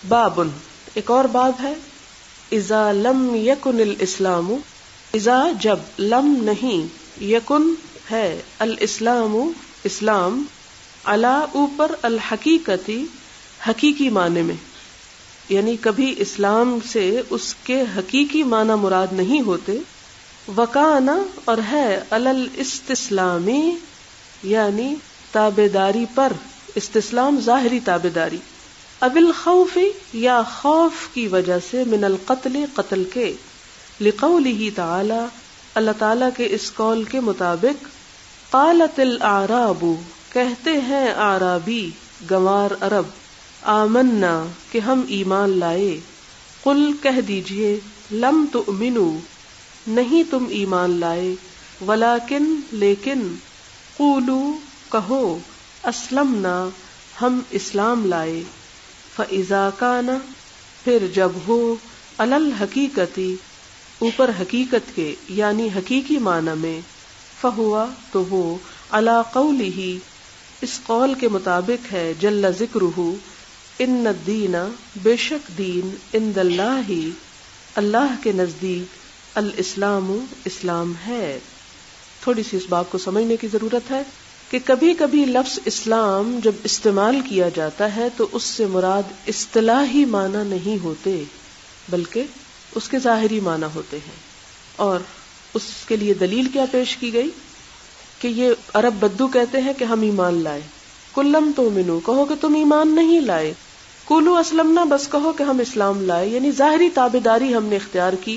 بابن، ایک اور باب ہے، اذا لم یکن الاسلام، اذا جب، لم نہیں، یکن ہے، الاسلام اسلام، علی اوپر، الحقیقتی حقیقی معنی میں، یعنی کبھی اسلام سے اس کے حقیقی معنی مراد نہیں ہوتے، وکانا اور ہے، علی الاستسلامی یعنی تابعداری پر، استسلام ظاہری تابعداری، اب الخوف یا خوف کی وجہ سے، من القتل قتل کے، لقولہ تعالی اللہ تعالی کے اس قول کے مطابق، قالت الاعراب کہتے ہیں اعرابی گنوار عرب، آمنا کہ ہم ایمان لائے، قل کہہ دیجئے، لم تؤمنوا نہیں تم ایمان لائے، ولیکن لیکن، قولوا کہو، اسلمنا ہم اسلام لائے، فَإِذَا كَانَ پھر جب ہو، علی الحقیقتی اوپر حقیقت کے یعنی حقیقی معنی میں، فہوا تو وہ، علی قولہ اس قول کے مطابق ہے، جل ذکرہ، ان الدین بے شک دین، عند اللہ اللہ کے نزدیک، الاسلام اسلام ہے۔ تھوڑی سی اس بات کو سمجھنے کی ضرورت ہے کہ کبھی کبھی لفظ اسلام جب استعمال کیا جاتا ہے تو اس سے مراد اصطلاحی معنی نہیں ہوتے، بلکہ اس کے ظاہری معنی ہوتے ہیں۔ اور اس کے لیے دلیل کیا پیش کی گئی کہ یہ عرب بدو کہتے ہیں کہ ہم ایمان لائے، کلم تؤمنو کہو کہ تم ایمان نہیں لائے، قولوا اسلمنا بس کہو کہ ہم اسلام لائے، یعنی ظاہری تابعداری ہم نے اختیار کی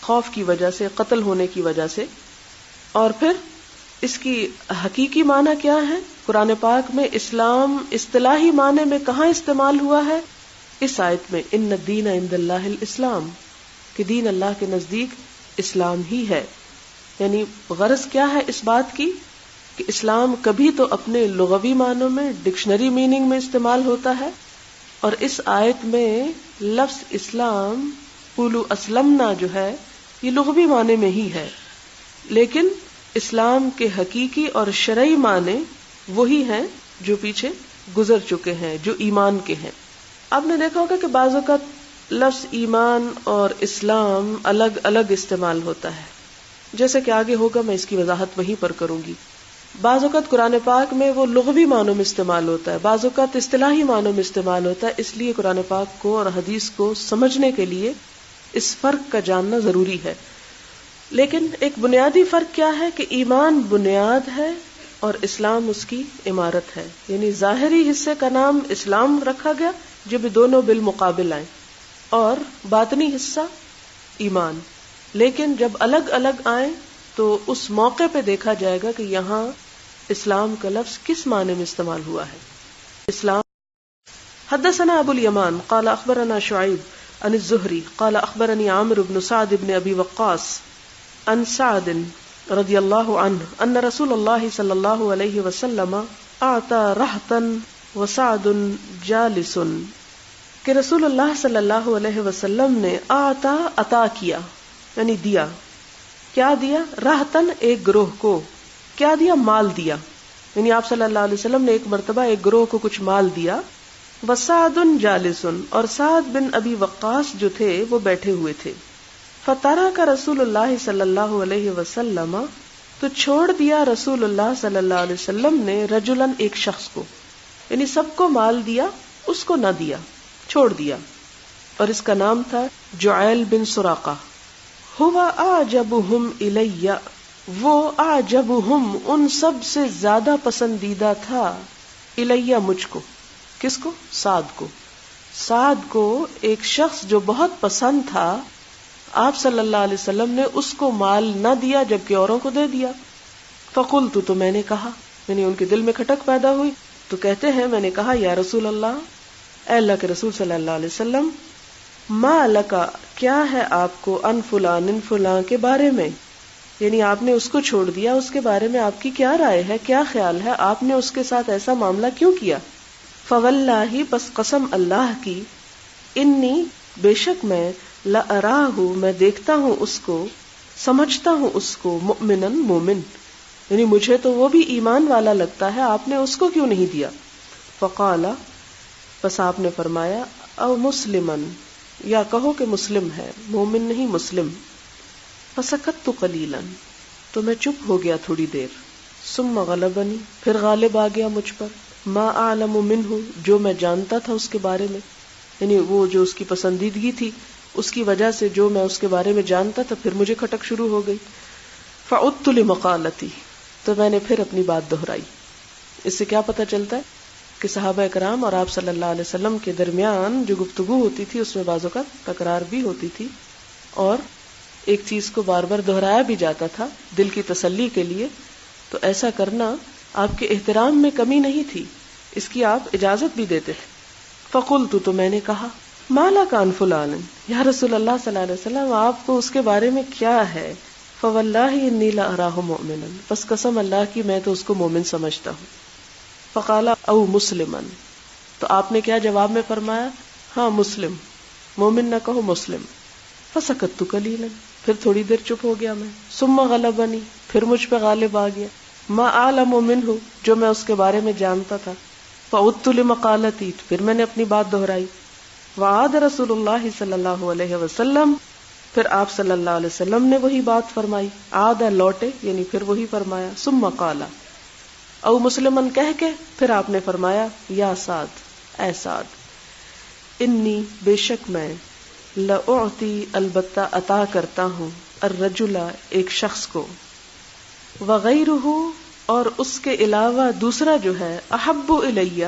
خوف کی وجہ سے، قتل ہونے کی وجہ سے۔ اور پھر اس کی حقیقی معنی کیا ہے؟ قرآن پاک میں اسلام اصطلاحی معنی میں کہاں استعمال ہوا ہے؟ اس آیت میں، ان الدین عند اللہ الاسلام، کہ دین اللہ کے نزدیک اسلام ہی ہے۔ یعنی غرض کیا ہے اس بات کی کہ اسلام کبھی تو اپنے لغوی معنوں میں، ڈکشنری میننگ میں استعمال ہوتا ہے، اور اس آیت میں لفظ اسلام، قولوا اسلمنا جو ہے، یہ لغوی معنی میں ہی ہے، لیکن اسلام کے حقیقی اور شرعی معنی وہی ہیں جو پیچھے گزر چکے ہیں، جو ایمان کے ہیں۔ آپ نے دیکھا ہوگا کہ بعض اوقات لفظ ایمان اور اسلام الگ الگ استعمال ہوتا ہے، جیسے کہ آگے ہوگا میں اس کی وضاحت وہیں پر کروں گی۔ بعض اوقات قرآن پاک میں وہ لغوی معنوں میں استعمال ہوتا ہے، بعض اوقات اصطلاحی معنوں میں استعمال ہوتا ہے، اس لیے قرآن پاک کو اور حدیث کو سمجھنے کے لیے اس فرق کا جاننا ضروری ہے۔ لیکن ایک بنیادی فرق کیا ہے کہ ایمان بنیاد ہے اور اسلام اس کی عمارت ہے، یعنی ظاہری حصے کا نام اسلام رکھا گیا جب دونوں بالمقابل آئیں، اور باطنی حصہ ایمان، لیکن جب الگ الگ آئیں تو اس موقع پہ دیکھا جائے گا کہ یہاں اسلام کا لفظ کس معنی میں استعمال ہوا ہے۔ اسلام حدثنا ابو الیمان قال اخبرنا شعیب عن الزہری قال اخبرنی عامر بن سعد بن ابی وقاص عن سعد رضی اللہ عنہ ان رسول اللہ صلی اللہ علیہ وسلم اعطى رہتا وسعد جالس، کہ رسول اللہ صلی اللہ علیہ وسلم نے عطا کیا یعنی دیا، کیا دیا؟ رہتن ایک گروہ کو، کیا دیا؟ مال دیا، یعنی آپ صلی اللہ علیہ وسلم نے ایک مرتبہ ایک گروہ کو کچھ مال دیا، وسعد جالس اور سعد بن ابی وقاص جو تھے وہ بیٹھے ہوئے تھے، فترک رسول اللہ صلی اللہ علیہ وسلم تو چھوڑ دیا رسول اللہ صلی اللہ علیہ وسلم نے، رجلن ایک شخص کو، یعنی سب کو مال دیا، اس کو نہ دیا، چھوڑ دیا، اور اس کا نام تھا جعیل بن سراقہ۔ ہوا اعجبہم الی، وہ اعجبہم ان سب سے زیادہ پسندیدہ تھا، الی مجھ کو، کس کو؟ سعد کو۔ سعد کو ایک شخص جو بہت پسند تھا، آپ صلی اللہ علیہ وسلم نے اس کو مال نہ دیا جبکہ اوروں کو دے دیا۔ فقلت تو میں نے کہا، یعنی ان کے دل میں کھٹک پیدا ہوئی، تو کہتے ہیں میں نے کہا یا رسول اللہ، اے اللہ کے رسول صلی اللہ علیہ وسلم، ما لکا کیا ہے آپ کو، ان فلان ان فلاں کے بارے میں، یعنی آپ نے اس کو چھوڑ دیا، اس کے بارے میں آپ کی کیا رائے ہے، کیا خیال ہے، آپ نے اس کے ساتھ ایسا معاملہ کیوں کیا؟ فواللہ پس قسم اللہ کی، انی بے شک میں، لأراہ میں دیکھتا ہوں اس کو، سمجھتا ہوں اس کو، مؤمنن مومن، یعنی مجھے تو وہ بھی ایمان والا لگتا ہے، آپ نے اس کو کیوں نہیں دیا؟ فقال پس آپ نے فرمایا، او مسلمن، یا کہو کہ مسلم ہے، مومن نہیں مسلم. فسکت قلیلا، تو میں چپ ہو گیا تھوڑی دیر. ثم غلبنی، پھر غالب آ گیا مجھ پر، ما اعلم منہ، جو میں جانتا تھا اس کے بارے میں، یعنی وہ جو اس کی پسندیدگی تھی اس کی وجہ سے جو میں اس کے بارے میں جانتا تھا پھر مجھے کھٹک شروع ہو گئی. فعدت لمقالتی، تو میں نے پھر اپنی بات دہرائی. اس سے کیا پتہ چلتا ہے کہ صحابہ کرام اور آپ صلی اللہ علیہ وسلم کے درمیان جو گفتگو ہوتی تھی اس میں بعض اوقات تکرار بھی ہوتی تھی، اور ایک چیز کو بار بار دہرایا بھی جاتا تھا دل کی تسلی کے لیے. تو ایسا کرنا آپ کے احترام میں کمی نہیں تھی، اس کی آپ اجازت بھی دیتے تھے. فقلت، تو میں نے کہا، ما لک عن فلان، یا رسول اللہ صلی اللہ علیہ وسلم آپ کو اس کے بارے میں کیا ہے؟ فواللہ انی لاراہ مؤمنا، پس قسم اللہ کی میں تو اس کو مومن سمجھتا ہوں. فقال او مسلمن، تو آپ نے کیا جواب میں فرمایا؟ ہاں مسلم، مومن نہ کہو مسلم. فسکت قلیلا، پھر تھوڑی دیر چپ ہو گیا میں. ثم غلبنی، پھر مجھ پہ غالب آ گیا، ما اعلم منہ، جو میں اس کے بارے میں جانتا تھا. فعدت لمقالتی، پھر میں نے اپنی بات دہرائی. وعاد رسول اللہ صلی اللہ علیہ وسلم، پھر آپ صلی اللہ علیہ وسلم نے وہی بات فرمائی. عاد، لوٹے، یعنی پھر وہی فرمایا. ثم قال، او مسلمن کہہ کے پھر آپ نے فرمایا، یا سعد، اے سعد، انی، بے شک میں، لأعطی، البتہ عطا کرتا ہوں، الرجل، ایک شخص کو، وغیرہ، اور اس کے علاوہ دوسرا جو ہے، احب الیہ،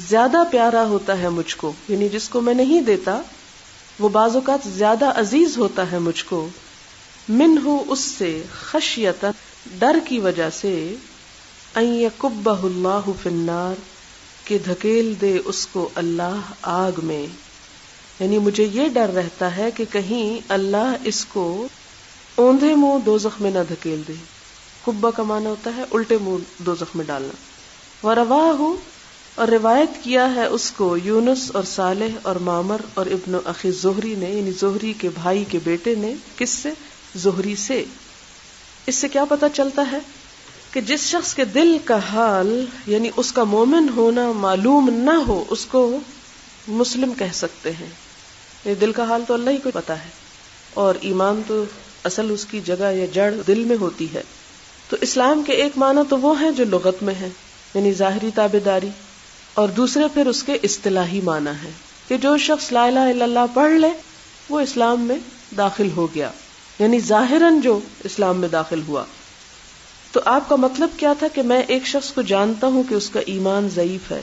زیادہ پیارا ہوتا ہے مجھ کو، یعنی جس کو میں نہیں دیتا وہ بعض اوقات زیادہ عزیز ہوتا ہے مجھ کو، منہ، اس سے، خشیۃ، ڈر کی وجہ سے، ان یکبہ اللہ فی النار، کہ دھکیل دے اس کو اللہ آگ میں. یعنی مجھے یہ ڈر رہتا ہے کہ کہیں اللہ اس کو اوندھے منہ دوزخ میں نہ دھکیل دے. کبہ کا معنی ہوتا ہے الٹے منہ دوزخ میں ڈالنا. ورواہ، اور روایت کیا ہے اس کو یونس اور صالح اور معمر اور ابن اخی زہری نے، یعنی زہری کے بھائی کے بیٹے نے. کس سے؟ زہری سے. اس سے کیا پتہ چلتا ہے کہ جس شخص کے دل کا حال، یعنی اس کا مومن ہونا معلوم نہ ہو، اس کو مسلم کہہ سکتے ہیں. یہ دل کا حال تو اللہ ہی کو پتا ہے، اور ایمان تو اصل اس کی جگہ یا جڑ دل میں ہوتی ہے. تو اسلام کے ایک معنی تو وہ ہیں جو لغت میں ہے، یعنی ظاہری تابعداری، اور دوسرے پھر اس کے اصطلاحی معنی ہے کہ جو شخص لا الہ الا اللہ پڑھ لے وہ اسلام میں داخل ہو گیا، یعنی ظاہراً جو اسلام میں داخل ہوا. تو آپ کا مطلب کیا تھا کہ میں ایک شخص کو جانتا ہوں کہ اس کا ایمان ضعیف ہے،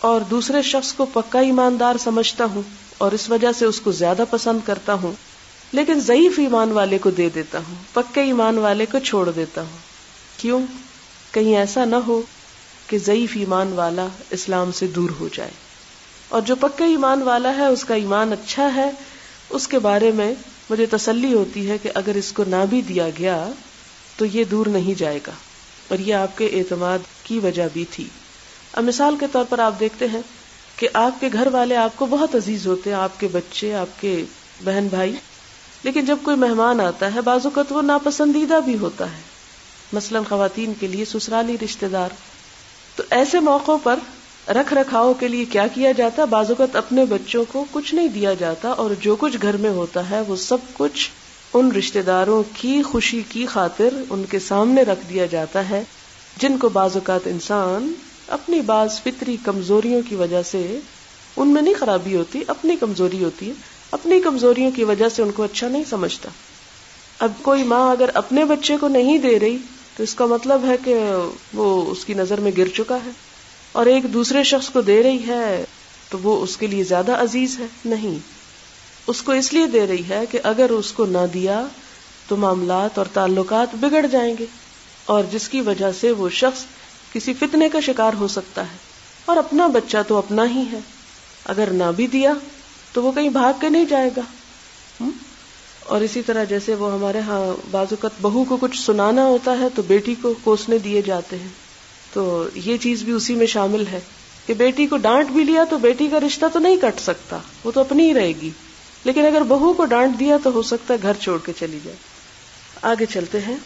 اور دوسرے شخص کو پکا ایماندار سمجھتا ہوں اور اس وجہ سے اس کو زیادہ پسند کرتا ہوں، لیکن ضعیف ایمان والے کو دے دیتا ہوں، پکے ایمان والے کو چھوڑ دیتا ہوں. کیوں؟ کہیں ایسا نہ ہو کہ ضعیف ایمان والا اسلام سے دور ہو جائے، اور جو پکے ایمان والا ہے اس کا ایمان اچھا ہے، اس کے بارے میں مجھے تسلی ہوتی ہے کہ اگر اس کو نہ بھی دیا گیا تو یہ دور نہیں جائے گا، اور یہ آپ کے اعتماد کی وجہ بھی تھی. اب مثال کے طور پر آپ دیکھتے ہیں کہ آپ کے گھر والے آپ کو بہت عزیز ہوتے ہیں، آپ کے بچے، آپ کے بہن بھائی، لیکن جب کوئی مہمان آتا ہے بعض اوقات وہ ناپسندیدہ بھی ہوتا ہے، مثلا خواتین کے لیے سسرالی رشتہ دار. تو ایسے موقعوں پر رکھ رکھاؤ کے لیے کیا کیا جاتا ہے؟ بعض اوقات اپنے بچوں کو کچھ نہیں دیا جاتا، اور جو کچھ گھر میں ہوتا ہے وہ سب کچھ ان رشتہ داروں کی خوشی کی خاطر ان کے سامنے رکھ دیا جاتا ہے، جن کو بعض اوقات انسان اپنی بعض فطری کمزوریوں کی وجہ سے، ان میں نہیں خرابی ہوتی، اپنی کمزوری ہوتی ہے، اپنی کمزوریوں کی وجہ سے ان کو اچھا نہیں سمجھتا. اب کوئی ماں اگر اپنے بچے کو نہیں دے رہی تو اس کا مطلب ہے کہ وہ اس کی نظر میں گر چکا ہے، اور ایک دوسرے شخص کو دے رہی ہے تو وہ اس کے لیے زیادہ عزیز ہے. نہیں، اس کو اس لیے دے رہی ہے کہ اگر اس کو نہ دیا تو معاملات اور تعلقات بگڑ جائیں گے، اور جس کی وجہ سے وہ شخص کسی فتنے کا شکار ہو سکتا ہے. اور اپنا بچہ تو اپنا ہی ہے، اگر نہ بھی دیا تو وہ کہیں بھاگ کے نہیں جائے گا. اور اسی طرح جیسے وہ ہمارے ہاں بعض اوقات بہو کو کچھ سنانا ہوتا ہے تو بیٹی کو کوسنے دیے جاتے ہیں، تو یہ چیز بھی اسی میں شامل ہے کہ بیٹی کو ڈانٹ بھی لیا تو بیٹی کا رشتہ تو نہیں کٹ سکتا، وہ تو اپنی ہی رہے گی، لیکن اگر بہو کو ڈانٹ دیا تو ہو سکتا ہے گھر چھوڑ کے چلی جائے. آگے چلتے ہیں.